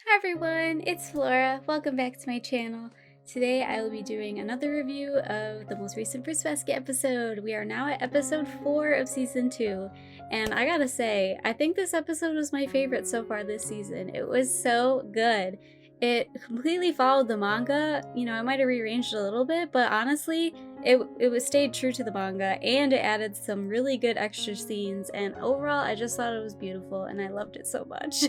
Hi everyone, it's Flora. Welcome back to my channel. Today I will be doing another review of the most recent Fruits Basket episode. We are now at episode 4 of season 2, and I gotta say, I think this episode was my favorite so far this season. It was so good. It completely followed the manga. I might have rearranged it a little bit, but honestly, it was stayed true to the manga, and it added some really good extra scenes, and overall I just thought it was beautiful and I loved it so much.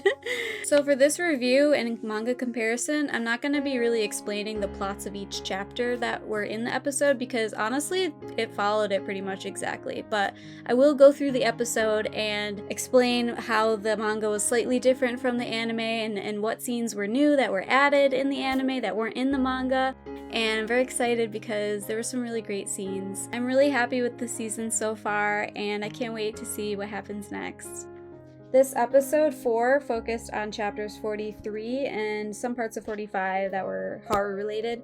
So for this review and manga comparison, I'm not going to be really explaining the plots of each chapter that were in the episode because honestly it followed it pretty much exactly, but I will go through the episode and explain how the manga was slightly different from the anime and what scenes were new that were added in the anime that weren't in the manga. And I'm very excited because there were some really great scenes. I'm really happy with the season so far, and I can't wait to see what happens next. This episode 4 focused on chapters 43 and some parts of 45 that were Haru related,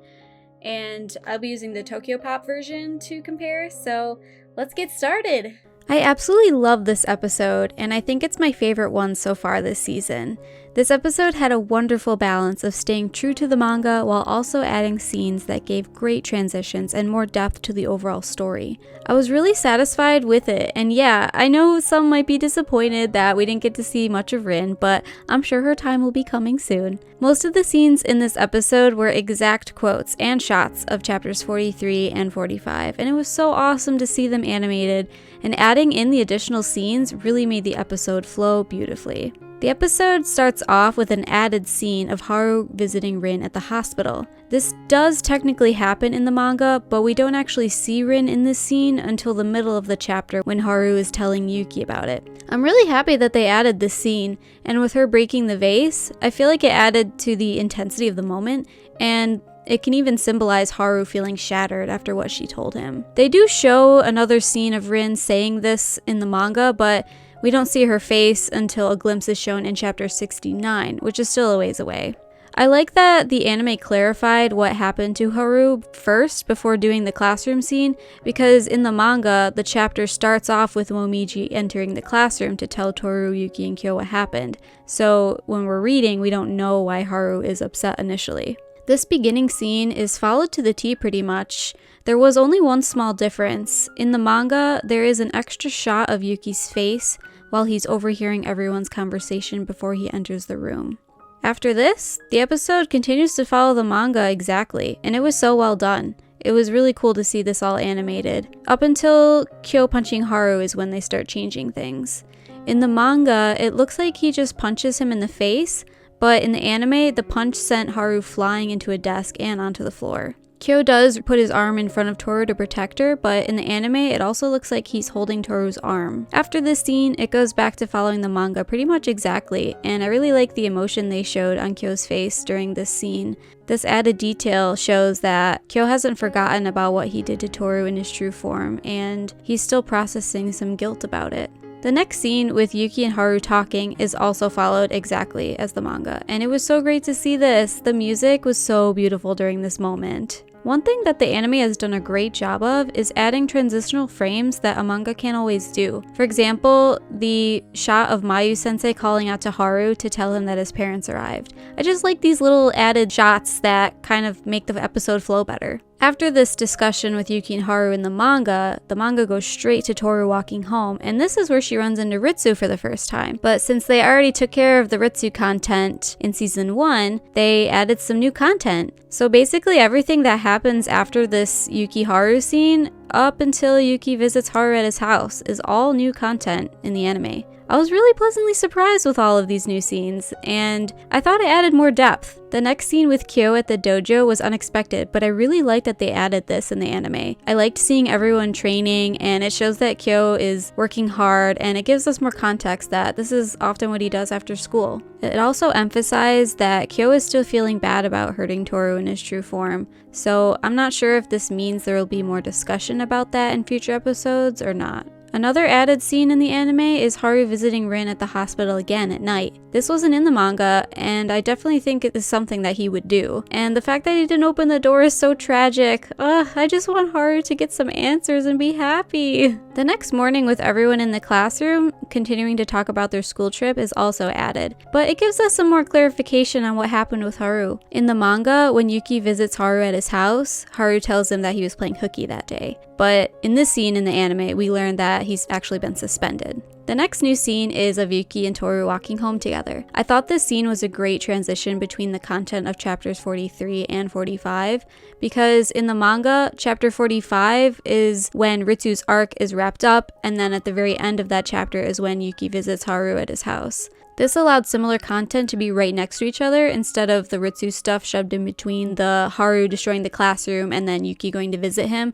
and I'll be using the Tokyo Pop version to compare, so let's get started! I absolutely love this episode, and I think it's my favorite one so far this season. This episode had a wonderful balance of staying true to the manga while also adding scenes that gave great transitions and more depth to the overall story. I was really satisfied with it, and yeah, I know some might be disappointed that we didn't get to see much of Rin, but I'm sure her time will be coming soon. Most of the scenes in this episode were exact quotes and shots of chapters 43 and 45, and it was so awesome to see them animated, and adding in the additional scenes really made the episode flow beautifully. The episode starts off with an added scene of Haru visiting Rin at the hospital. This does technically happen in the manga, but we don't actually see Rin in this scene until the middle of the chapter when Haru is telling Yuki about it. I'm really happy that they added this scene, and with her breaking the vase, I feel like it added to the intensity of the moment, and it can even symbolize Haru feeling shattered after what she told him. They do show another scene of Rin saying this in the manga, but we don't see her face until a glimpse is shown in chapter 69, which is still a ways away. I like that the anime clarified what happened to Haru first before doing the classroom scene, because in the manga, the chapter starts off with Momiji entering the classroom to tell Toru, Yuki, and Kyo what happened. So when we're reading, we don't know why Haru is upset initially. This beginning scene is followed to the T pretty much. There was only one small difference. In the manga, there is an extra shot of Yuki's face while he's overhearing everyone's conversation before he enters the room. After this, the episode continues to follow the manga exactly, and it was so well done. It was really cool to see this all animated. Up until Kyo Punching Haru is when they start changing things. In the manga, it looks like he just punches him in the face, but in the anime, the punch sent Haru flying into a desk and onto the floor. Kyo does put his arm in front of Toru to protect her, but in the anime, it also looks like he's holding Toru's arm. After this scene, it goes back to following the manga pretty much exactly, and I really like the emotion they showed on Kyo's face during this scene. This added detail shows that Kyo hasn't forgotten about what he did to Toru in his true form, and he's still processing some guilt about it. The next scene with Yuki and Haru talking is also followed exactly as the manga, and it was so great to see this. The music was so beautiful during this moment. One thing that the anime has done a great job of is adding transitional frames that a manga can't always do. For example, the shot of Mayu-sensei calling out to Haru to tell him that his parents arrived. I just like these little added shots that kind of make the episode flow better. After this discussion with Yuki and Haru in the manga goes straight to Toru walking home, and this is where she runs into Ritsu for the first time. But since they already took care of the Ritsu content in season 1, they added some new content. So basically everything that happens after this Yuki-Haru scene, up until Yuki visits Haru at his house, is all new content in the anime. I was really pleasantly surprised with all of these new scenes, and I thought it added more depth. The next scene with Kyo at the dojo was unexpected, but I really liked that they added this in the anime. I liked seeing everyone training, and it shows that Kyo is working hard, and it gives us more context that this is often what he does after school. It also emphasized that Kyo is still feeling bad about hurting Toru in his true form, so I'm not sure if this means there will be more discussion about that in future episodes or not. Another added scene in the anime is Haru visiting Rin at the hospital again at night. This wasn't in the manga, and I definitely think it is something that he would do. And the fact that he didn't open the door is so tragic. I just want Haru to get some answers and be happy. The next morning with everyone in the classroom, continuing to talk about their school trip is also added. But it gives us some more clarification on what happened with Haru. In the manga, when Yuki visits Haru at his house, Haru tells him that he was playing hooky that day. But in this scene in the anime, we learn that he's actually been suspended. The next new scene is of Yuki and Toru walking home together. I thought this scene was a great transition between the content of chapters 43 and 45, because in the manga, chapter 45 is when Ritsu's arc is wrapped up, and then at the very end of that chapter is when Yuki visits Haru at his house. This allowed similar content to be right next to each other instead of the Ritsu stuff shoved in between the Haru destroying the classroom and then Yuki going to visit him.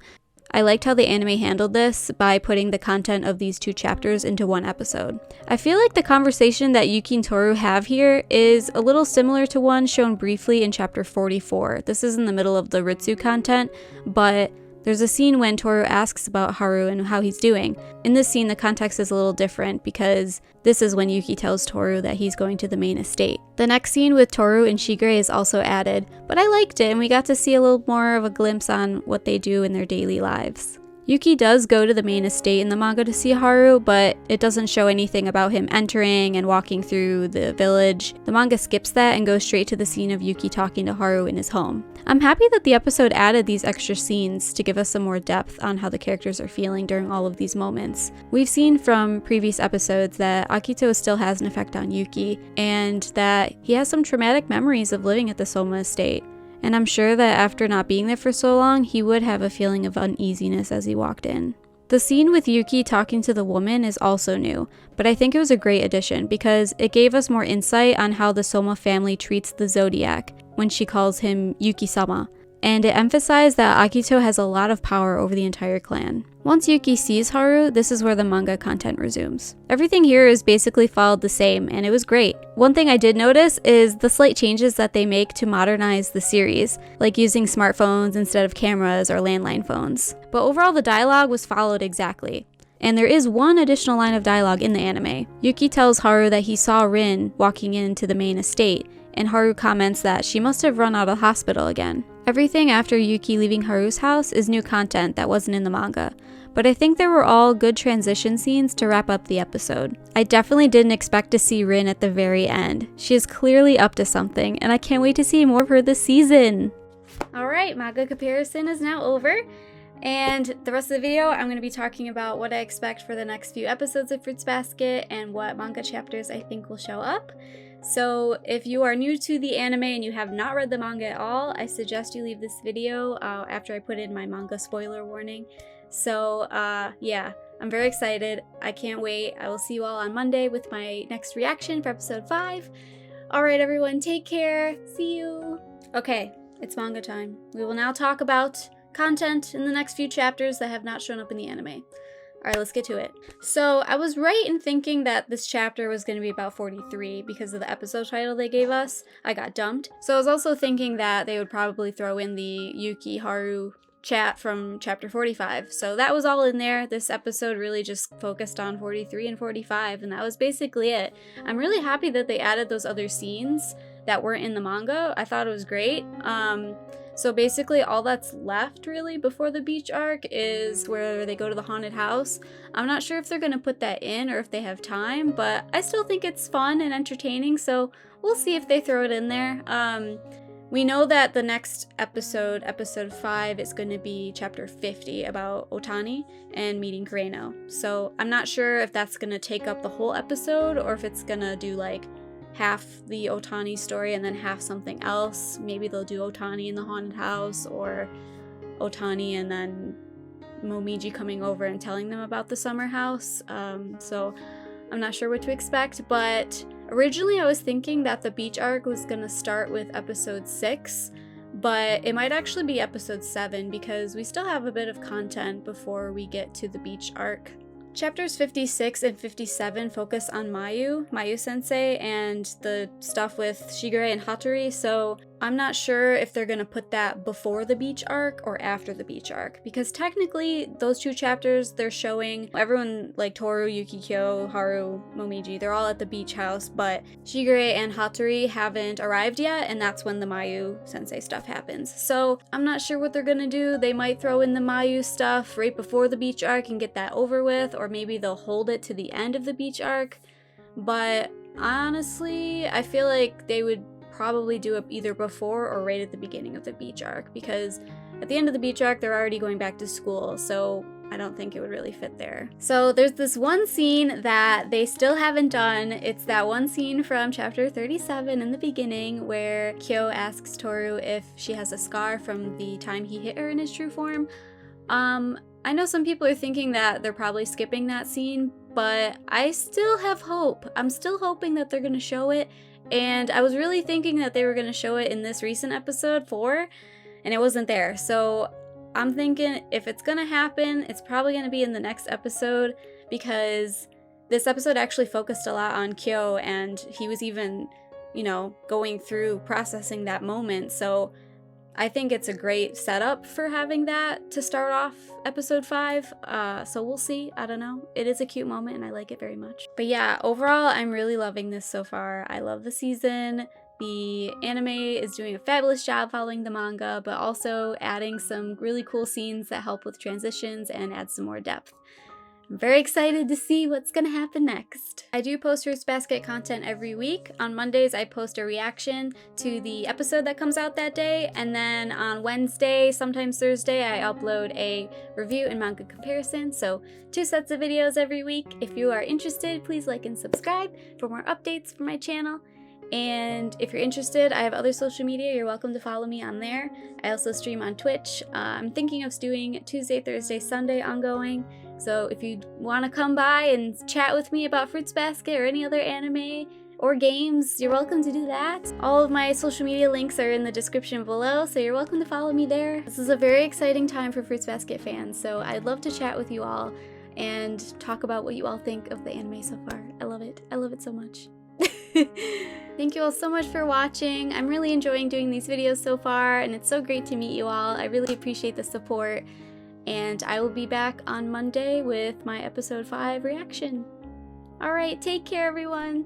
I liked how the anime handled this by putting the content of these two chapters into one episode. I feel like the conversation that Yuki and Toru have here is a little similar to one shown briefly in chapter 44. This is in the middle of the Ritsu content, but there's a scene when Toru asks about Haru and how he's doing. In this scene, the context is a little different because this is when Yuki tells Toru that he's going to the main estate. The next scene with Toru and Shigure is also added, but I liked it and we got to see a little more of a glimpse on what they do in their daily lives. Yuki does go to the main estate in the manga to see Haru, but it doesn't show anything about him entering and walking through the village. The manga skips that and goes straight to the scene of Yuki talking to Haru in his home. I'm happy that the episode added these extra scenes to give us some more depth on how the characters are feeling during all of these moments. We've seen from previous episodes that Akito still has an effect on Yuki, and that he has some traumatic memories of living at the Soma estate. And I'm sure that after not being there for so long, he would have a feeling of uneasiness as he walked in. The scene with Yuki talking to the woman is also new, but I think it was a great addition because it gave us more insight on how the Soma family treats the Zodiac when she calls him Yuki-sama. And it emphasized that Akito has a lot of power over the entire clan. Once Yuki sees Haru, this is where the manga content resumes. Everything here is basically followed the same, and it was great. One thing I did notice is the slight changes that they make to modernize the series, like using smartphones instead of cameras or landline phones. But overall, the dialogue was followed exactly. And there is one additional line of dialogue in the anime. Yuki tells Haru that he saw Rin walking into the main estate, and Haru comments that she must have run out of the hospital again. Everything after Yuki leaving Haru's house is new content that wasn't in the manga, but I think they were all good transition scenes to wrap up the episode. I definitely didn't expect to see Rin at the very end. She is clearly up to something, and I can't wait to see more of her this season. Alright, manga comparison is now over. And the rest of the video, I'm going to be talking about what I expect for the next few episodes of Fruits Basket and what manga chapters I think will show up. So if you are new to the anime and you have not read the manga at all, I suggest you leave this video after I put in my manga spoiler warning. So yeah, I'm very excited. I can't wait. I will see you all on Monday with my next reaction for episode 5. Alright everyone, take care. See you. Okay, it's manga time. We will now talk about content in the next few chapters that have not shown up in the anime. Alright, let's get to it. So, I was right in thinking that this chapter was going to be about 43 because of the episode title they gave us. I got dumped. So I was also thinking that they would probably throw in the Yuki Haru chat from chapter 45. So that was all in there. This episode really just focused on 43 and 45, and that was basically it. I'm really happy that they added those other scenes that weren't in the manga. I thought it was great. So basically all that's left really before the beach arc is where they go to the haunted house. I'm not sure if they're going to put that in or if they have time, but I still think it's fun and entertaining, so we'll see if they throw it in there. We know that the next episode, episode 5, is going to be chapter 50 about Otani and meeting Kureno. So I'm not sure if that's going to take up the whole episode or if it's going to do like half the Otani story and then half something else. Maybe they'll do Otani in the haunted house or Otani and then Momiji coming over and telling them about the summer house. So I'm not sure what to expect, but originally I was thinking that the beach arc was going to start with episode 6, but it might actually be episode 7 because we still have a bit of content before we get to the beach arc. Chapters 56 and 57 focus on Mayu sensei, and the stuff with Shigure and Hattori, so I'm not sure if they're gonna put that before the beach arc or after the beach arc, because technically those 2 chapters, they're showing everyone like Toru, Yuki, Kyo, Haru, Momiji, they're all at the beach house, but Shigure and Hatori haven't arrived yet, and that's when the Mayu sensei stuff happens. So I'm not sure what they're gonna do. They might throw in the Mayu stuff right before the beach arc and get that over with, or maybe they'll hold it to the end of the beach arc. But honestly, I feel like they would probably do it either before or right at the beginning of the beach arc, because at the end of the beach arc they're already going back to school, so I don't think it would really fit there. So there's this one scene that they still haven't done. It's that one scene from chapter 37 in the beginning where Kyo asks Toru if she has a scar from the time he hit her in his true form. I know some people are thinking that they're probably skipping that scene, but I still have hope. I'm still hoping that they're gonna show it. And I was really thinking that they were going to show it in this recent episode 4, and it wasn't there. So I'm thinking if it's going to happen, it's probably going to be in the next episode, because this episode actually focused a lot on Kyo, and he was even, you know, going through processing that moment. So I think it's a great setup for having that to start off episode 5. So we'll see. I don't know. It is a cute moment and I like it very much. But yeah, overall, I'm really loving this so far. I love the season. The anime is doing a fabulous job following the manga, but also adding some really cool scenes that help with transitions and add some more depth. I'm very excited to see what's gonna happen next. I do post Fruits Basket content every week. On Mondays, I post a reaction to the episode that comes out that day, and then on Wednesday, sometimes Thursday, I upload a review and manga comparison, so 2 sets of videos every week. If you are interested, please like and subscribe for more updates from my channel. And if you're interested, I have other social media. You're welcome to follow me on there. I also stream on Twitch. I'm thinking of doing Tuesday, Thursday, Sunday ongoing. So if you want to come by and chat with me about Fruits Basket or any other anime or games, you're welcome to do that. All of my social media links are in the description below, so you're welcome to follow me there. This is a very exciting time for Fruits Basket fans, so I'd love to chat with you all and talk about what you all think of the anime so far. I love it. I love it so much. Thank you all so much for watching. I'm really enjoying doing these videos so far, and it's so great to meet you all. I really appreciate the support, and I will be back on Monday with my episode 5 reaction. Alright, take care everyone!